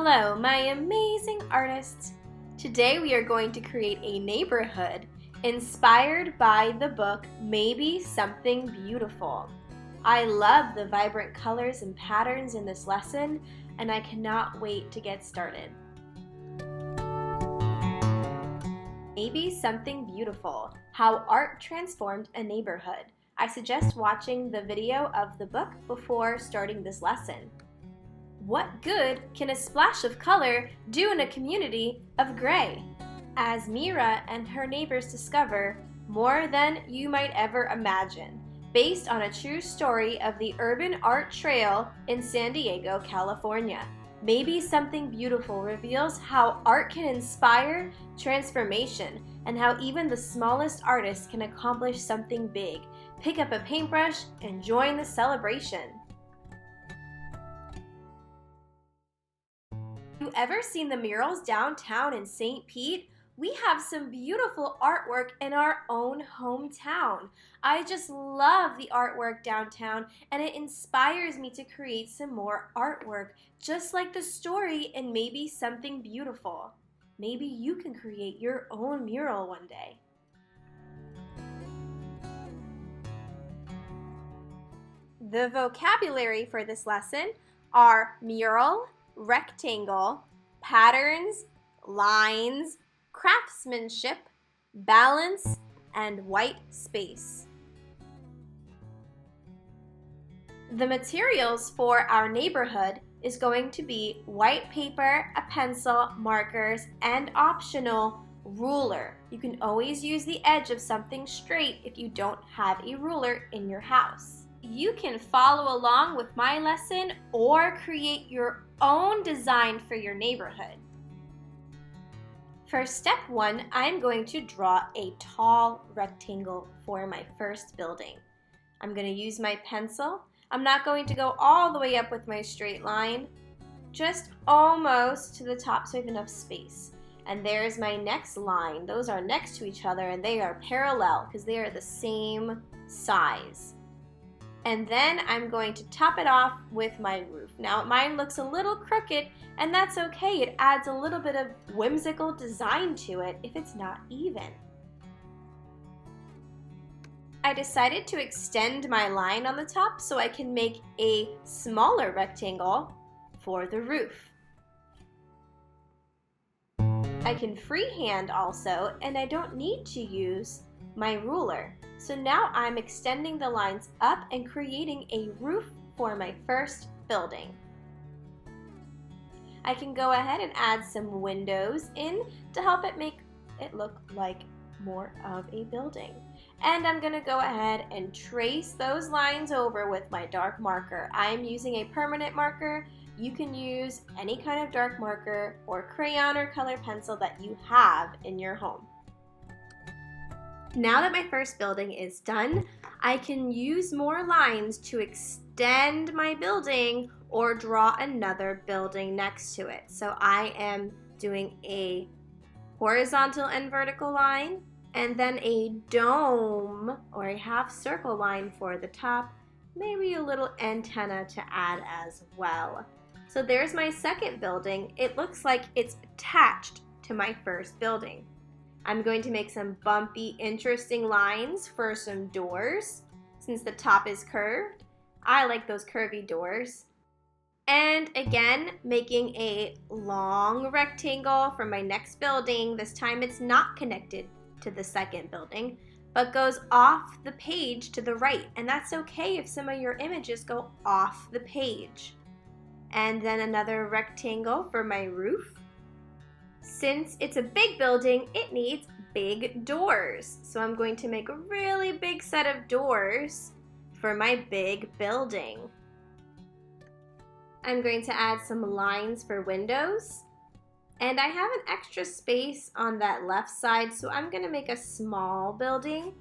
Hello, my amazing artists! Today we are going to create a neighborhood inspired by the book Maybe Something Beautiful. I love the vibrant colors and patterns in this lesson, and I cannot wait to get started. Maybe Something Beautiful, How Art Transformed a Neighborhood. I suggest watching the video of the book before starting this lesson. What good can a splash of color do in a community of gray? As Mira and her neighbors discover, more than you might ever imagine, based on a true story of the Urban Art Trail in San Diego, California. Maybe Something Beautiful reveals how art can inspire transformation and how even the smallest artist can accomplish something big. Pick up a paintbrush and join the celebration. Have you ever seen the murals downtown in St. Pete? We have some beautiful artwork in our own hometown. I just love the artwork downtown, and it inspires me to create some more artwork, just like the story in Maybe Something Beautiful. Maybe you can create your own mural one day. The vocabulary for this lesson are mural, rectangle, patterns, lines, craftsmanship, balance, and white space. The materials for our neighborhood is going to be white paper, a pencil, markers, and optional ruler. You can always use the edge of something straight if you don't have a ruler in your house. You can follow along with my lesson or create your own design for your neighborhood. For step 1, I'm going to draw a tall rectangle for my first building. I'm going to use my pencil. I'm not going to go all the way up with my straight line, just almost to the top so I have enough space. And there's my next line. Those are next to each other and they are parallel because they are the same size. And then I'm going to top it off with my roof. Now mine looks a little crooked, and that's okay. It adds a little bit of whimsical design to it if it's not even. I decided to extend my line on the top so I can make a smaller rectangle for the roof. I can freehand also, and I don't need to use my ruler. So now I'm extending the lines up and creating a roof for my first building. I can go ahead and add some windows in to help it make it look like more of a building. And I'm going to go ahead and trace those lines over with my dark marker. I'm using a permanent marker. You can use any kind of dark marker or crayon or color pencil that you have in your home. Now that my first building is done, I can use more lines to extend my building or draw another building next to it. So I am doing a horizontal and vertical line, and then a dome or a half circle line for the top, maybe a little antenna to add as well. So there's my second building. It looks like it's attached to my first building. I'm going to make some bumpy, interesting lines for some doors. Since the top is curved, I like those curvy doors. And again, making a long rectangle for my next building. This time it's not connected to the second building, but goes off the page to the right. And that's okay if some of your images go off the page. And then another rectangle for my roof. Since it's a big building, it needs big doors. So I'm going to make a really big set of doors for my big building. I'm going to add some lines for windows. And I have an extra space on that left side, so I'm going to make a small building.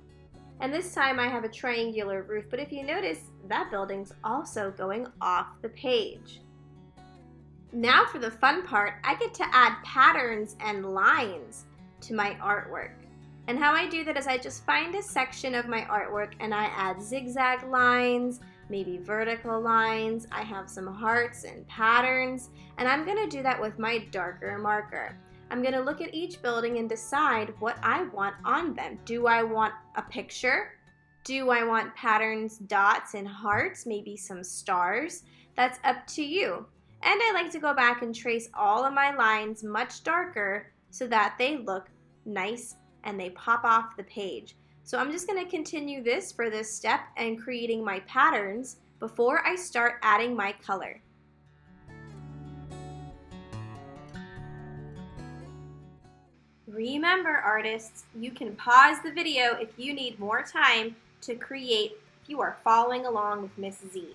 And this time I have a triangular roof, but if you notice, that building's also going off the page. Now for the fun part, I get to add patterns and lines to my artwork. And how I do that is I just find a section of my artwork and I add zigzag lines, maybe vertical lines. I have some hearts and patterns, and I'm gonna do that with my darker marker. I'm gonna look at each building and decide what I want on them. Do I want a picture? Do I want patterns, dots, and hearts, maybe some stars? That's up to you. And I like to go back and trace all of my lines much darker so that they look nice and they pop off the page. So I'm just going to continue this for this step and creating my patterns before I start adding my color. Remember, artists, you can pause the video if you need more time to create if you are following along with Miss Z.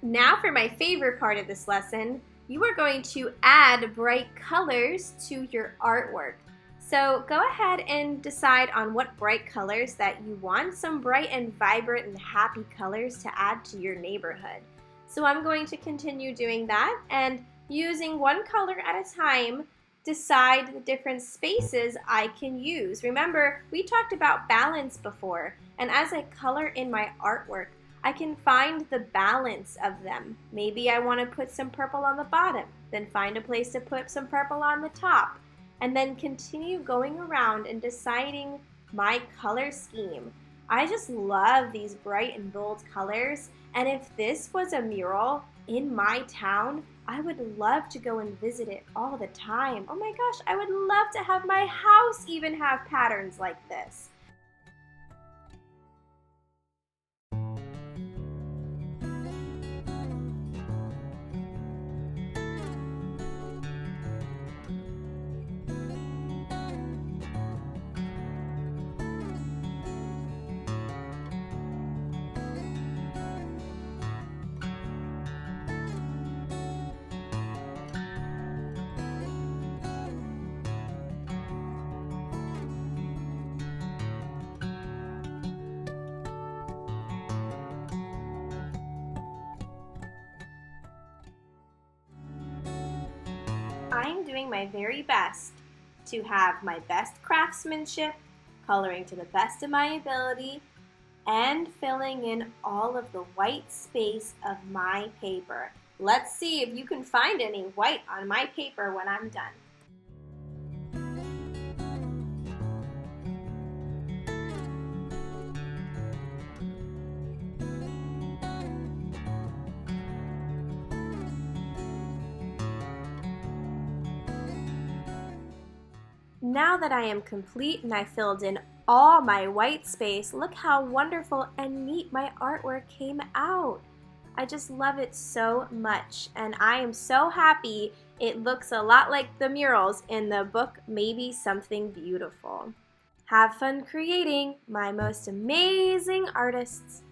Now for my favorite part of this lesson, you are going to add bright colors to your artwork. So go ahead and decide on what bright colors that you want, some bright and vibrant and happy colors to add to your neighborhood. So I'm going to continue doing that and using one color at a time, decide the different spaces I can use. Remember, we talked about balance before, and as I color in my artwork, I can find the balance of them. Maybe I want to put some purple on the bottom, then find a place to put some purple on the top, and then continue going around and deciding my color scheme. I just love these bright and bold colors, and if this was a mural in my town, I would love to go and visit it all the time. Oh my gosh, I would love to have my house even have patterns like this. I'm doing my very best to have my best craftsmanship, coloring to the best of my ability, and filling in all of the white space of my paper. Let's see if you can find any white on my paper when I'm done. Now that I am complete and I filled in all my white space, look how wonderful and neat my artwork came out. I just love it so much, and I am so happy it looks a lot like the murals in the book Maybe Something Beautiful. Have fun creating, my most amazing artists.